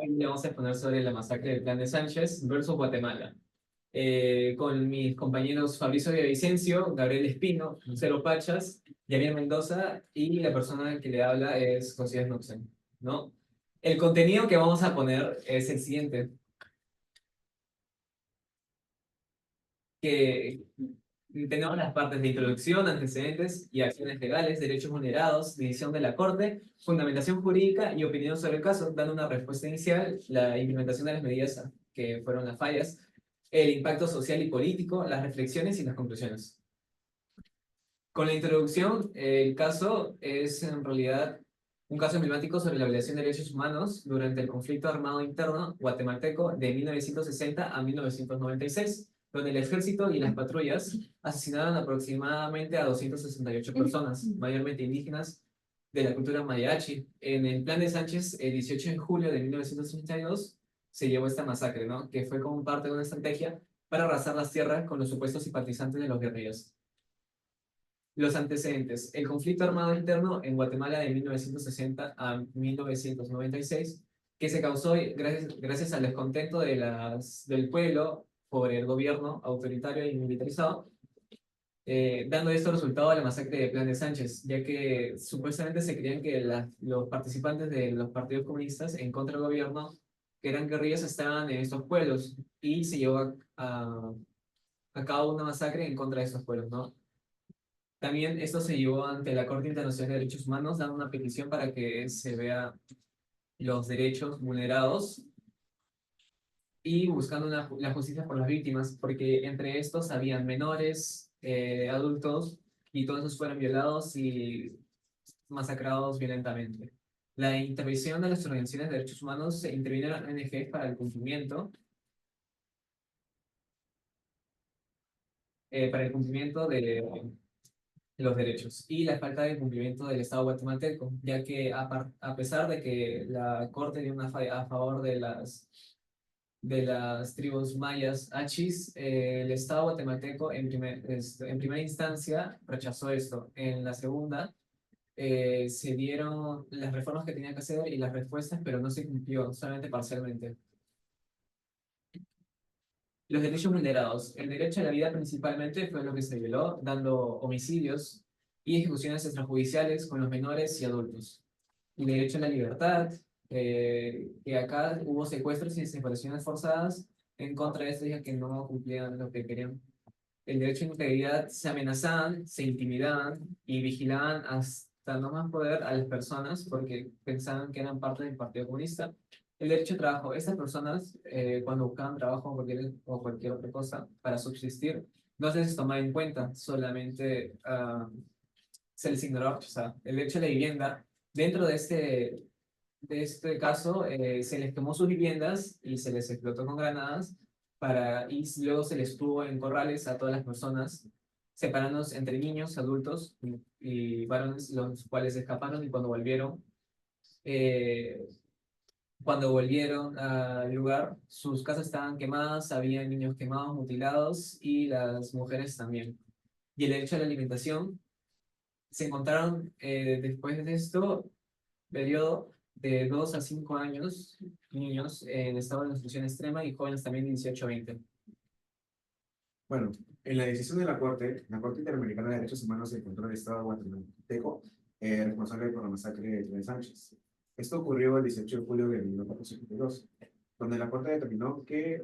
Hoy le vamos a exponer sobre la masacre del Plan de Sánchez versus Guatemala. Con mis compañeros Fabricio Villavicencio, Gabriel Espino, Lucero Pachas, Javier Mendoza y la persona que le habla es José Snuxen, ¿no? El contenido que vamos a poner es el siguiente, que tenemos las partes de introducción, antecedentes y acciones legales, derechos vulnerados, decisión de la Corte, fundamentación jurídica y opinión sobre el caso, dando una respuesta inicial, la implementación de las medidas que fueron las fallas, el impacto social y político, las reflexiones y las conclusiones. Con la introducción, el caso es en realidad un caso emblemático sobre la violación de derechos humanos durante el conflicto armado interno guatemalteco de 1960 a 1996, donde el ejército y las patrullas asesinaron aproximadamente a 268 personas, mayormente indígenas de la cultura mariachi. En el plan de Sánchez, el 18 de julio de 1982, se llevó esta masacre, ¿no? Que fue como parte de una estrategia para arrasar las tierras con los supuestos simpatizantes de los guerrillos. Los antecedentes. El conflicto armado interno en Guatemala de 1960 a 1996, que se causó gracias al descontento del pueblo por el gobierno autoritario y militarizado, dando esto resultado a la masacre de Plan de Sánchez, ya que supuestamente se creían que los participantes de los partidos comunistas en contra del gobierno, que eran guerrillas, estaban en estos pueblos y se llevó a cabo una masacre en contra de estos pueblos, ¿no? También esto se llevó ante la Corte Internacional de Derechos Humanos, dando una petición para que se vea los derechos vulnerados y buscando la justicia por las víctimas, porque entre estos habían menores, adultos, y todos esos fueron violados y masacrados violentamente. La intervención de las organizaciones de derechos humanos se intervinieron en ONG para el cumplimiento de los derechos y la falta de cumplimiento del Estado guatemalteco, ya que a pesar de que la Corte dio una falla a favor de las tribus mayas achis, el Estado guatemalteco en primera instancia rechazó esto. En la segunda se dieron las reformas que tenían que hacer y las respuestas, pero no se cumplió, solamente parcialmente. Los derechos vulnerados. El derecho a la vida principalmente fue lo que se violó, dando homicidios y ejecuciones extrajudiciales con los menores y adultos. El derecho a la libertad, que acá hubo secuestros y separaciones forzadas en contra de esto, ya que no cumplían lo que querían. El derecho a la integridad, se amenazaban, se intimidaban y vigilaban hasta no más poder a las personas porque pensaban que eran parte del Partido Comunista. El derecho a trabajo. Estas personas, cuando buscaban trabajo o cualquier otra cosa para subsistir, no se les tomaba en cuenta, solamente se les ignoraba. O sea, el derecho a la vivienda, dentro de este caso, se les quemó sus viviendas y se les explotó con granadas y luego se les tuvo en corrales a todas las personas, separándonos entre niños, adultos y varones, los cuales escaparon y eh, cuando volvieron al lugar, sus casas estaban quemadas, había niños quemados, mutilados y las mujeres también. Y el derecho a la alimentación, se encontraron después de esto, periodo de 2 a 5 años, niños en estado de nutrición extrema y jóvenes también de 18 a 20. Bueno, en la decisión de la Corte Interamericana de Derechos Humanos encontró el Estado guatemalteco responsable por la masacre de Tren Sánchez. Esto ocurrió el 18 de julio de 1982, donde la Corte determinó que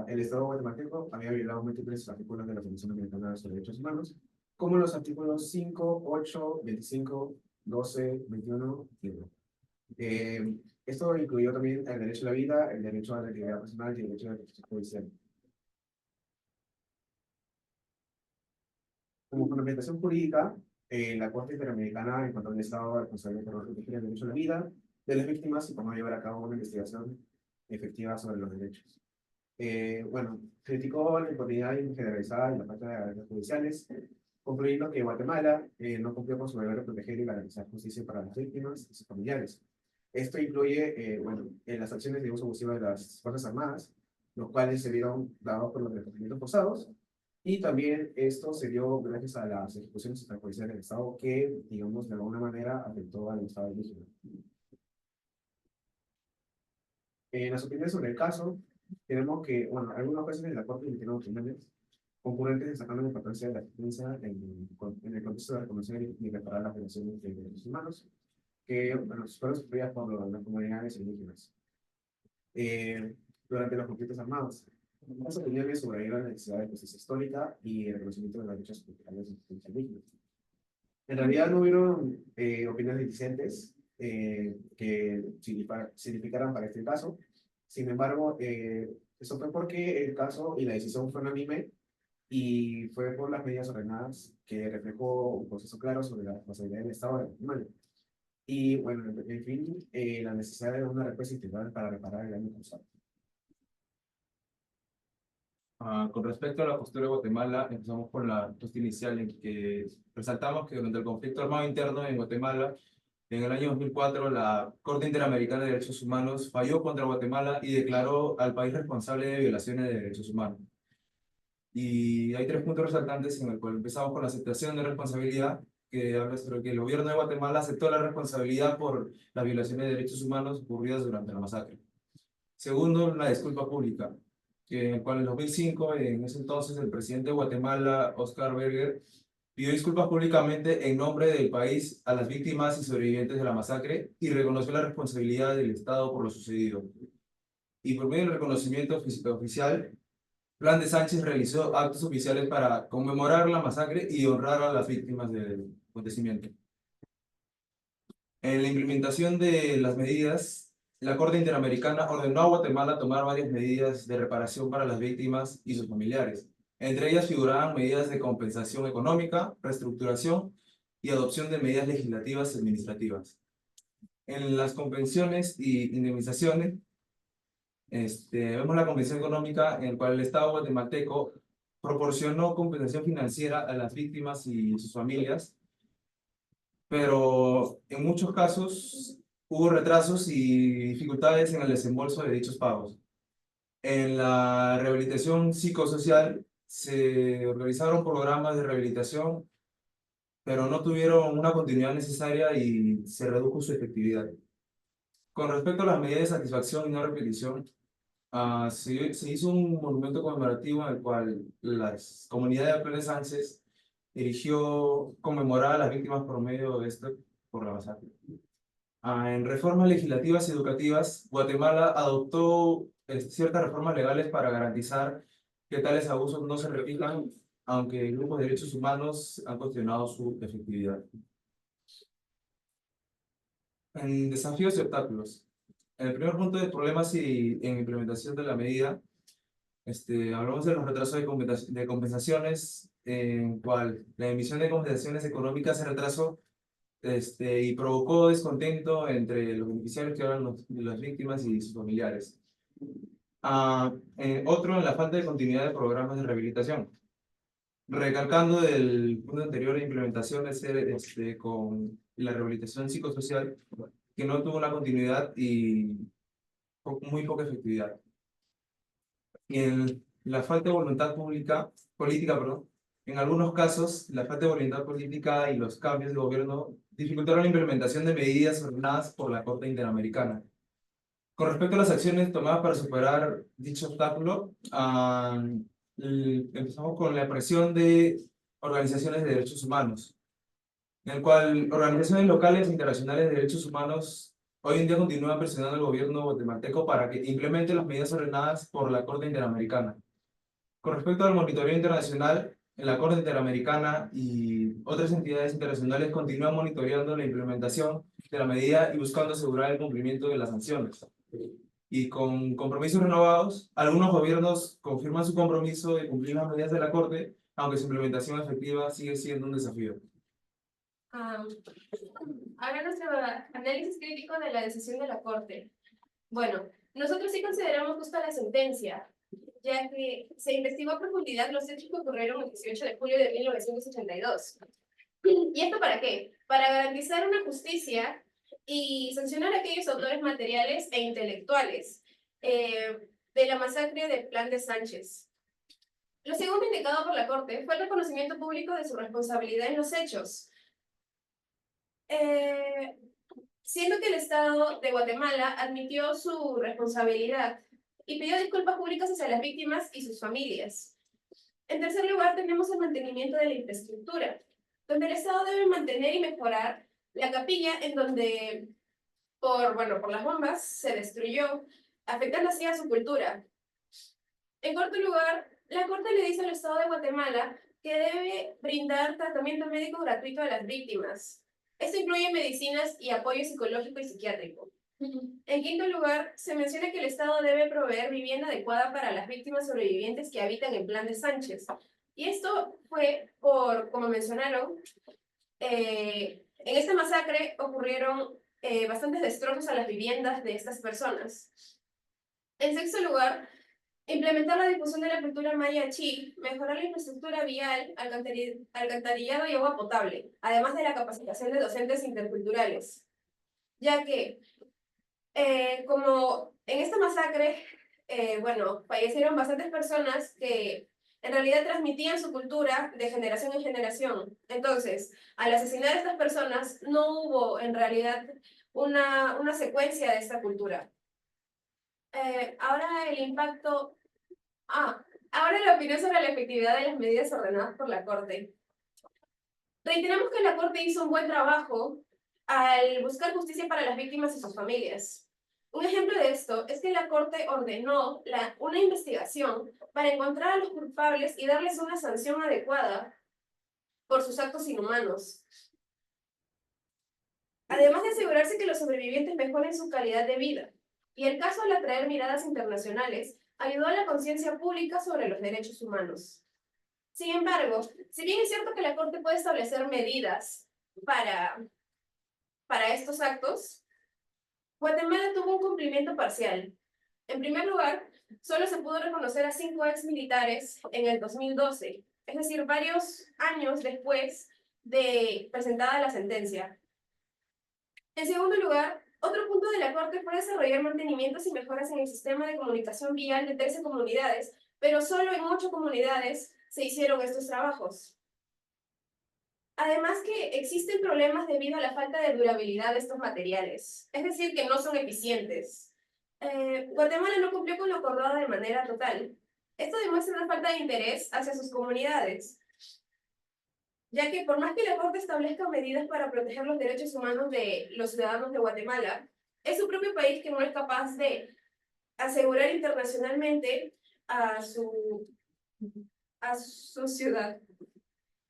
el Estado guatemalteco había violado múltiples artículos de la Convención Americana sobre Derechos Humanos, como los artículos 5, 8, 25, 12, 21 y 1. Esto incluyó también el derecho a la vida, el derecho a la integridad personal y el derecho a la protección judicial. Como fundamentación jurídica, la Corte Interamericana encontró el Estado responsable por proteger el derecho a la vida de las víctimas y por no llevar a cabo una investigación efectiva sobre los derechos. Bueno, criticó la impunidad generalizada y la falta de garantías judiciales, concluyendo que Guatemala no cumplió con su deber de proteger y garantizar justicia para las víctimas y sus familiares. Esto incluye, bueno, en las acciones de uso abusivo de las Fuerzas Armadas, los cuales se vieron dados por los desplazamientos forzados, y también esto se dio gracias a las ejecuciones extrajudiciales del Estado que, digamos, de alguna manera afectó al Estado indígena. En las opiniones sobre el caso, tenemos que, bueno, algunos jueces de la Corte emitieron opiniones concurrentes destacando la importancia de la defensa en el contexto de reconocer y reparar las violaciones de derechos humanos que, bueno, fueron sufridas por las comunidades indígenas durante los conflictos armados. Las opiniones subrayaron la necesidad de justicia histórica y el reconocimiento de las luchas culturales de los indígenas. En realidad no hubieron opiniones disidentes que significaran para este caso. Sin embargo, eso fue porque el caso y la decisión fue unánime y fue por las medidas ordenadas que reflejó un proceso claro sobre la responsabilidad del Estado de Guatemala. Y bueno, en fin, la necesidad de una respuesta integral para reparar el daño causado. Con respecto a la postura de Guatemala, empezamos con la respuesta inicial en que resaltamos que durante el conflicto armado interno en Guatemala, en el año 2004, la Corte Interamericana de Derechos Humanos falló contra Guatemala y declaró al país responsable de violaciones de derechos humanos. Y hay tres puntos resaltantes en el cual empezamos con la aceptación de responsabilidad, que habla sobre que el gobierno de Guatemala aceptó la responsabilidad por las violaciones de derechos humanos ocurridas durante la masacre. Segundo, la disculpa pública, que en el cual en 2005, en ese entonces, el presidente de Guatemala, Oscar Berger, pidió disculpas públicamente en nombre del país a las víctimas y sobrevivientes de la masacre y reconoció la responsabilidad del Estado por lo sucedido. Y por medio del reconocimiento oficial, Plan de Sánchez realizó actos oficiales para conmemorar la masacre y honrar a las víctimas del acontecimiento. En la implementación de las medidas, la Corte Interamericana ordenó a Guatemala tomar varias medidas de reparación para las víctimas y sus familiares. Entre ellas figuraban medidas de compensación económica, reestructuración y adopción de medidas legislativas y administrativas. En las compensaciones y indemnizaciones, vemos la convención económica en la cual el Estado guatemalteco proporcionó compensación financiera a las víctimas y sus familias, pero en muchos casos hubo retrasos y dificultades en el desembolso de dichos pagos. En la rehabilitación psicosocial se organizaron programas de rehabilitación, pero no tuvieron una continuidad necesaria y se redujo su efectividad. Con respecto a las medidas de satisfacción y no repetición, se hizo un monumento conmemorativo en el cual la comunidad de Plan de Sánchez erigió conmemorar a las víctimas por medio de esto por la masacre. En reformas legislativas y educativas, Guatemala adoptó ciertas reformas legales para garantizar que tales abusos no se repitan, aunque grupos de derechos humanos han cuestionado su efectividad. En desafíos y obstáculos. En el primer punto de problemas y en implementación de la medida, hablamos de los retrasos de compensaciones, en cual la emisión de compensaciones económicas se retrasó y provocó descontento entre los beneficiarios que eran las víctimas y sus familiares. Otro, en la falta de continuidad de programas de rehabilitación. Recalcando del punto anterior de implementación con la rehabilitación psicosocial, que no tuvo una continuidad y muy poca efectividad. Y en la falta de voluntad política, perdón, en algunos casos, la falta de voluntad política y los cambios de gobierno dificultaron la implementación de medidas ordenadas por la Corte Interamericana. Con respecto a las acciones tomadas para superar dicho obstáculo, empezamos con la presión de organizaciones de derechos humanos, en el cual organizaciones locales e internacionales de derechos humanos hoy en día continúan presionando al gobierno guatemalteco para que implemente las medidas ordenadas por la Corte Interamericana. Con respecto al monitoreo internacional, la Corte Interamericana y otras entidades internacionales continúan monitoreando la implementación de la medida y buscando asegurar el cumplimiento de las sanciones. Y con compromisos renovados, algunos gobiernos confirman su compromiso de cumplir las medidas de la Corte, aunque su implementación efectiva sigue siendo un desafío. Ahora nuestro análisis crítico de la decisión de la Corte. Bueno, nosotros sí consideramos justa la sentencia, ya que se investigó a profundidad los hechos que ocurrieron el 18 de julio de 1982. ¿Y esto para qué? Para garantizar una justicia y sancionar a aquellos autores materiales e intelectuales de la masacre del Plan de Sánchez. Lo segundo indicado por la Corte fue el reconocimiento público de su responsabilidad en los hechos. siendo que el Estado de Guatemala admitió su responsabilidad y pidió disculpas públicas hacia las víctimas y sus familias. En tercer lugar, tenemos el mantenimiento de la infraestructura, donde el Estado debe mantener y mejorar la capilla en donde, por las bombas, se destruyó, afectando así a su cultura. En cuarto lugar, la Corte le dice al Estado de Guatemala que debe brindar tratamiento médico gratuito a las víctimas. Esto incluye medicinas y apoyo psicológico y psiquiátrico. En quinto lugar, se menciona que el Estado debe proveer vivienda adecuada para las víctimas sobrevivientes que habitan en Plan de Sánchez. Y esto fue como mencionaron, en esta masacre ocurrieron bastantes destrozos a las viviendas de estas personas. En sexto lugar, implementar la difusión de la cultura maya chi, mejorar la infraestructura vial, alcantarillado y agua potable, además de la capacitación de docentes interculturales. Ya que, como en esta masacre, fallecieron bastantes personas que en realidad transmitían su cultura de generación en generación. Entonces, al asesinar a estas personas, no hubo en realidad una secuencia de esta cultura. Ahora el impacto... ahora la opinión sobre la efectividad de las medidas ordenadas por la Corte. Reiteramos que la Corte hizo un buen trabajo al buscar justicia para las víctimas y sus familias. Un ejemplo de esto es que la Corte ordenó una investigación para encontrar a los culpables y darles una sanción adecuada por sus actos inhumanos. Además de asegurarse que los sobrevivientes mejoren su calidad de vida. Y el caso, al atraer miradas internacionales, ayudó a la conciencia pública sobre los derechos humanos. Sin embargo, si bien es cierto que la Corte puede establecer medidas para estos actos, Guatemala tuvo un cumplimiento parcial. En primer lugar, solo se pudo reconocer a 5 exmilitares en el 2012, es decir, varios años después de presentada la sentencia. En segundo lugar, otro punto de la Corte fue desarrollar mantenimientos y mejoras en el sistema de comunicación vial de 13 comunidades, pero solo en 8 comunidades se hicieron estos trabajos. Además que existen problemas debido a la falta de durabilidad de estos materiales, es decir, que no son eficientes. Guatemala no cumplió con lo acordado de manera total. Esto demuestra una falta de interés hacia sus comunidades, ya que por más que la Corte establezca medidas para proteger los derechos humanos de los ciudadanos de Guatemala, es su propio país que no es capaz de asegurar internacionalmente a su ciudad.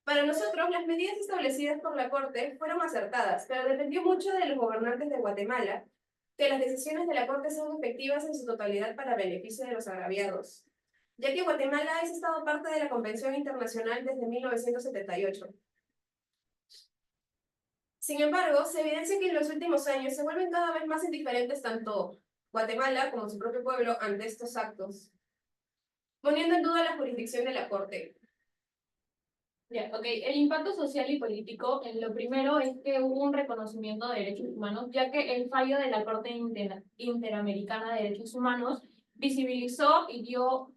Para nosotros, las medidas establecidas por la Corte fueron acertadas, pero dependió mucho de los gobernantes de Guatemala que las decisiones de la Corte sean efectivas en su totalidad para beneficio de los agraviados, ya que Guatemala ha estado parte de la Convención Internacional desde 1978. Sin embargo, se evidencia que en los últimos años se vuelven cada vez más indiferentes tanto Guatemala como su propio pueblo ante estos actos, poniendo en duda la jurisdicción de la Corte. El impacto social y político, lo primero es que hubo un reconocimiento de derechos humanos, ya que el fallo de la Corte Interamericana de Derechos Humanos visibilizó y dio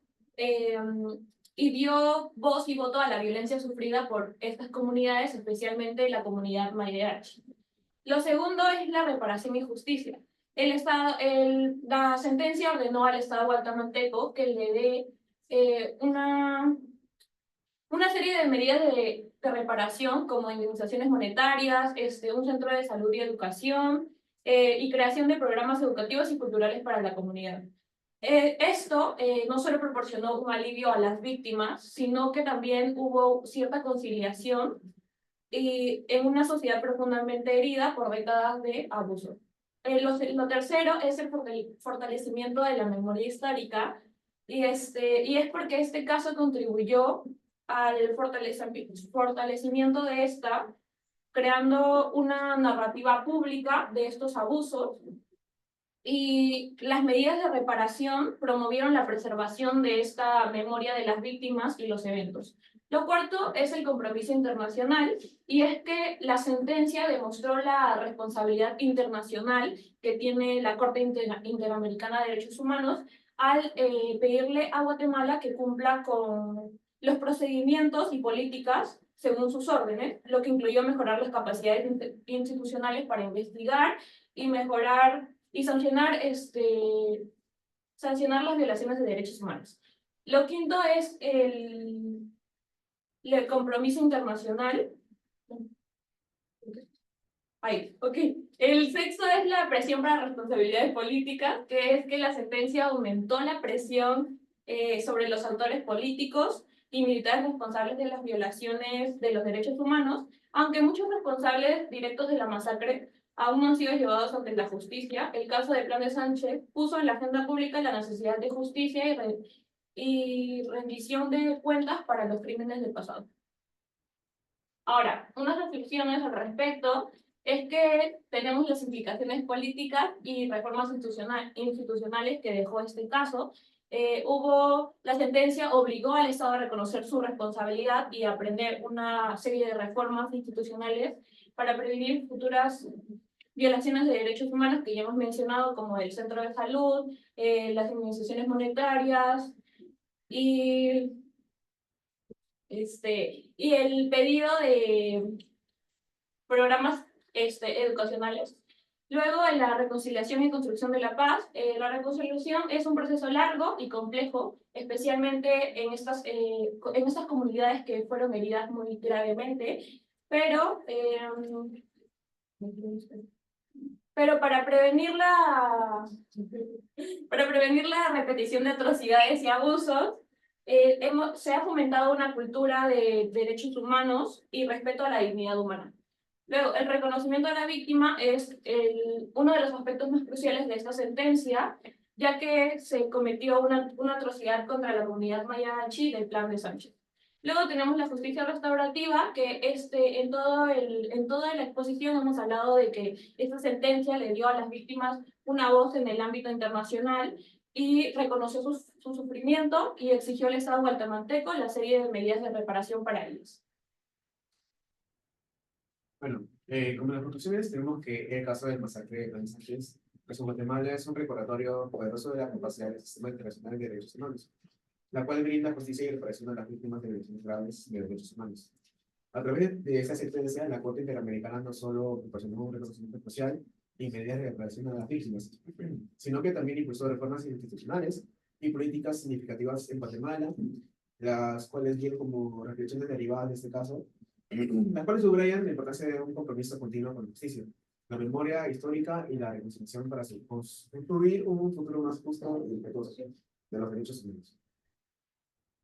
voz y voto a la violencia sufrida por estas comunidades, especialmente la comunidad Mariachi. Lo segundo es la reparación y justicia. La sentencia ordenó al Estado guatemalteco que le dé una serie de medidas de reparación, como indemnizaciones monetarias, un centro de salud y educación, y creación de programas educativos y culturales para la comunidad. Esto no solo proporcionó un alivio a las víctimas, sino que también hubo cierta conciliación en una sociedad profundamente herida por décadas de abuso. Lo tercero es el fortalecimiento de la memoria histórica, y es porque este caso contribuyó al fortalecimiento de esta, creando una narrativa pública de estos abusos, y las medidas de reparación promovieron la preservación de esta memoria de las víctimas y los eventos. Lo cuarto es el compromiso internacional, y es que la sentencia demostró la responsabilidad internacional que tiene la Corte Interamericana de Derechos Humanos al pedirle a Guatemala que cumpla con los procedimientos y políticas según sus órdenes, lo que incluyó mejorar las capacidades institucionales para investigar y mejorar y sancionar, sancionar las violaciones de derechos humanos. Lo quinto es el compromiso internacional. Ahí, ok. El sexto es la presión para responsabilidades políticas, que es que la sentencia aumentó la presión sobre los autores políticos y militares responsables de las violaciones de los derechos humanos, aunque muchos responsables directos de la masacre aún no han sido llevados ante la justicia. El caso de Plan de Sánchez puso en la agenda pública la necesidad de justicia y rendición de cuentas para los crímenes del pasado. Ahora, unas reflexiones al respecto es que tenemos las implicaciones políticas y reformas institucionales que dejó este caso. La sentencia obligó al Estado a reconocer su responsabilidad y a emprender una serie de reformas institucionales para prevenir futuras violaciones de derechos humanos que ya hemos mencionado, como el centro de salud, las indemnizaciones monetarias y el pedido de programas educacionales. Luego, en la reconciliación y construcción de la paz, la reconciliación es un proceso largo y complejo, especialmente en estas comunidades que fueron heridas muy gravemente, pero para prevenir la repetición de atrocidades y abusos, se ha fomentado una cultura de derechos humanos y respeto a la dignidad humana. Luego, el reconocimiento de la víctima es uno de los aspectos más cruciales de esta sentencia, ya que se cometió una atrocidad contra la comunidad mayachi del Plan de Sánchez. Luego tenemos la justicia restaurativa, que en toda la exposición hemos hablado de que esta sentencia le dio a las víctimas una voz en el ámbito internacional y reconoció su sufrimiento y exigió al Estado guatemalteco la serie de medidas de reparación para ellos. Bueno, como las conclusiones tenemos que el caso del masacre de Plan Sánchez, pues en Guatemala es un recordatorio poderoso de la capacidad del sistema internacional de derechos humanos, la cual brinda justicia y reparación a las víctimas de violaciones graves de derechos humanos. A través de esta sentencia, la Corte Interamericana no solo proporcionó un reconocimiento social y medidas de reparación a las víctimas, sino que también impulsó reformas institucionales y políticas significativas en Guatemala, las cuales vienen como reflexiones derivadas de este caso, las cuales subrayan la importancia de un compromiso continuo con la justicia, la memoria histórica y la reconciliación para construir un futuro más justo y respetuoso de los derechos humanos.